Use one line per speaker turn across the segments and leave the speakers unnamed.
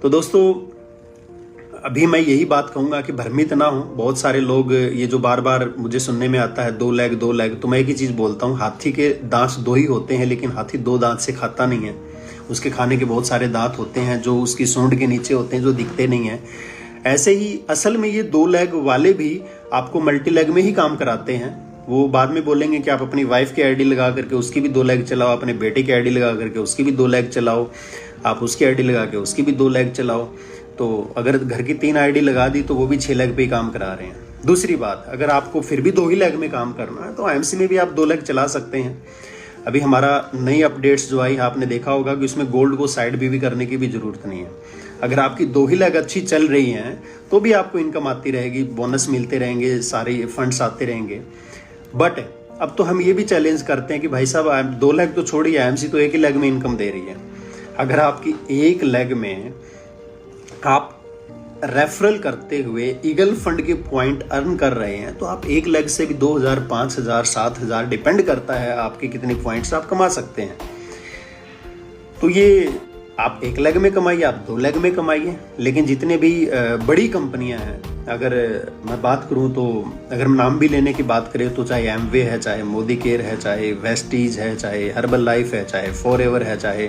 तो दोस्तों अभी मैं यही बात कहूँगा कि भ्रमित ना हो। बहुत सारे लोग ये जो बार बार मुझे सुनने में आता है 2 लेग 2 लेग, तो मैं एक ही चीज़ बोलता हूँ, हाथी के दांत 2 ही होते हैं, लेकिन हाथी 2 दांत से खाता नहीं है। उसके खाने के बहुत सारे दांत होते हैं जो उसकी सूंड के नीचे होते हैं, जो दिखते नहीं हैं। ऐसे ही असल में ये 2 लेग वाले भी आपको मल्टी लेग में ही काम कराते हैं। वो बाद में बोलेंगे कि आप अपनी वाइफ की आईडी लगा करके उसकी भी 2 लेग चलाओ, अपने बेटे की आईडी लगा करके उसकी भी 2 लेग चलाओ, आप उसकी आईडी लगा के उसकी भी 2 लेग चलाओ। तो अगर घर की 3 आईडी लगा दी तो वो भी 6 लेग पे ही काम करा रहे हैं। दूसरी बात, अगर आपको फिर भी 2 ही लेग में काम करना है तो आईएमसी में भी आप 2 लेग चला सकते हैं। अभी हमारा नई अपडेट्स जो आई, आपने देखा होगा कि उसमें गोल्ड को साइड भी करने की भी जरूरत नहीं है। अगर आपकी 2 ही लेग अच्छी चल रही हैं तो भी आपको इनकम आती रहेगी, बोनस मिलते रहेंगे, सारे फंड्स आते रहेंगे। बट अब तो हम ये भी चैलेंज करते हैं कि भाई साहब 2 लेग तो छोड़िए, आईएमसी तो 1 ही लेग में इनकम दे रही है। अगर आपकी 1 लेग में आप रेफरल करते हुए ईगल फंड के पॉइंट अर्न कर रहे हैं तो आप 1 लेग से भी 2000, 5000, 7000 डिपेंड करता है आपके कितने पॉइंट्स आप कमा सकते हैं। तो ये आप 1 लेग में कमाइए, आप 2 लेग में कमाइए। लेकिन जितने भी बड़ी कंपनियां हैं, अगर मैं बात करूं तो अगर नाम भी लेने की बात करें तो चाहे एमवे है, चाहे मोदी केयर है, चाहे वेस्टीज है, चाहे हर्बल लाइफ है, चाहे फॉरएवर है, चाहे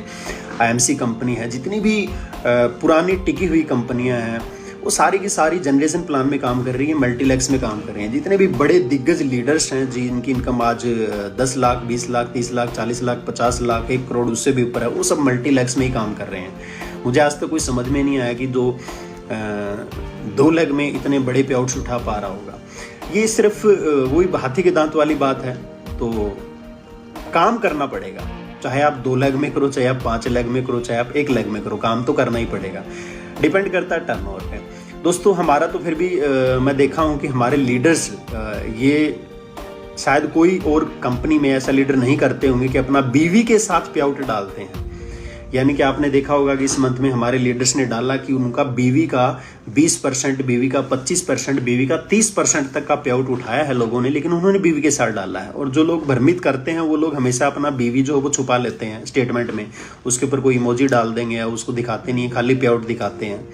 आईएमसी कंपनी है, जितनी भी पुरानी टिकी हुई कंपनियां हैं वो सारी की सारी जनरेशन प्लान में काम कर रही है, मल्टीलेक्स में काम कर रही हैं। जितने भी बड़े दिग्गज लीडर्स हैं जिनकी इनकम आज 10 लाख, 20 लाख, 30 लाख, 40 लाख, 50 लाख, 1 करोड़ उससे भी ऊपर है, वो सब मल्टीलेक्स में ही काम कर रहे हैं। मुझे आज तक कोई समझ में नहीं आया कि जो 2 लेग में इतने बड़े पे आउट्स उठा पा रहा होगा। ये सिर्फ वही हाथी के दांत वाली बात है। तो काम करना पड़ेगा, चाहे आप 2 लेग में करो, चाहे आप 5 लेग में करो, चाहे आप 1 लेग में करो, काम तो करना ही पड़ेगा। डिपेंड करता है टर्नओवर पे। दोस्तों हमारा तो फिर भी मैं देखा हूँ कि हमारे लीडर्स ये शायद कोई और कंपनी में ऐसा लीडर नहीं करते होंगे कि अपना बीवी के साथ पे आउट डालते हैं। यानी कि आपने देखा होगा कि इस मंथ में हमारे लीडर्स ने डाला कि उनका बीवी का 20%, बीवी का 25%, बीवी का 30% तक का पे आउट उठाया है लोगों ने, लेकिन उन्होंने बीवी के साथ डाला है। और जो लोग भ्रमित करते हैं वो लोग हमेशा अपना बीवी जो है वो छुपा लेते हैं स्टेटमेंट में, उसके ऊपर कोई इमोजी डाल देंगे या उसको दिखाते नहीं है, खाली पे आउट दिखाते हैं।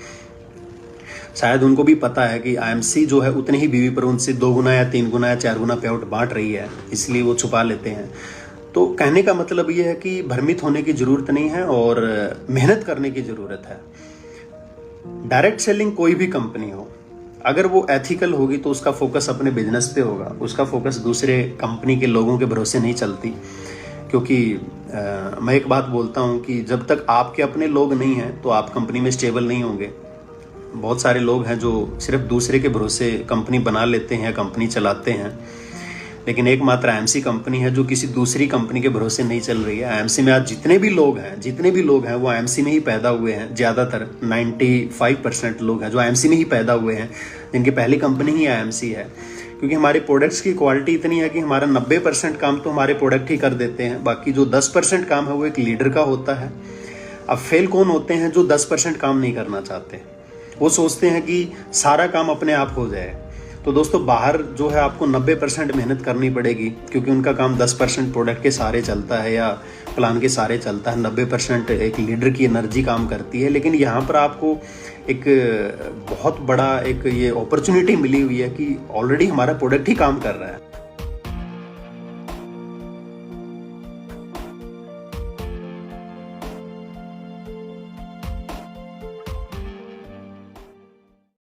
शायद उनको भी पता है कि आईएमसी जो है उतनी ही बीवी पर उनसे 2 गुना या 3 गुना या 4 गुना पे आउट बांट रही है, इसलिए वो छुपा लेते हैं। तो कहने का मतलब ये है कि भ्रमित होने की जरूरत नहीं है और मेहनत करने की जरूरत है। डायरेक्ट सेलिंग कोई भी कंपनी हो, अगर वो एथिकल होगी तो उसका फोकस अपने बिजनेस पे होगा, उसका फोकस दूसरे कंपनी के लोगों के भरोसे नहीं चलती। क्योंकि मैं एक बात बोलता हूँ कि जब तक आपके अपने लोग नहीं हैं तो आप कंपनी में स्टेबल नहीं होंगे। बहुत सारे लोग हैं जो सिर्फ दूसरे के भरोसे कंपनी बना लेते हैं, कंपनी चलाते हैं, लेकिन एकमात्र आईएमसी कंपनी है जो किसी दूसरी कंपनी के भरोसे नहीं चल रही है। आईएमसी में आज जितने भी लोग हैं वो आईएमसी में ही पैदा हुए हैं। ज़्यादातर 95% लोग हैं जो आईएमसी में ही पैदा हुए हैं, जिनकी पहली कंपनी ही आईएमसी है। क्योंकि हमारे प्रोडक्ट्स की क्वालिटी इतनी है कि हमारा 90% काम तो हमारे प्रोडक्ट ही कर देते हैं, बाकी जो 10% काम है वो एक लीडर का होता है। अब फेल कौन होते हैं? जो 10% काम नहीं करना चाहते, वो सोचते हैं कि सारा काम अपने आप हो जाए। तो दोस्तों बाहर जो है आपको 90% मेहनत करनी पड़ेगी, क्योंकि उनका काम 10% प्रोडक्ट के सारे चलता है या प्लान के सारे चलता है, 90% एक लीडर की एनर्जी काम करती है। लेकिन यहाँ पर आपको एक बहुत बड़ा एक ये अपॉर्चुनिटी मिली हुई है कि ऑलरेडी हमारा प्रोडक्ट ही काम कर रहा है।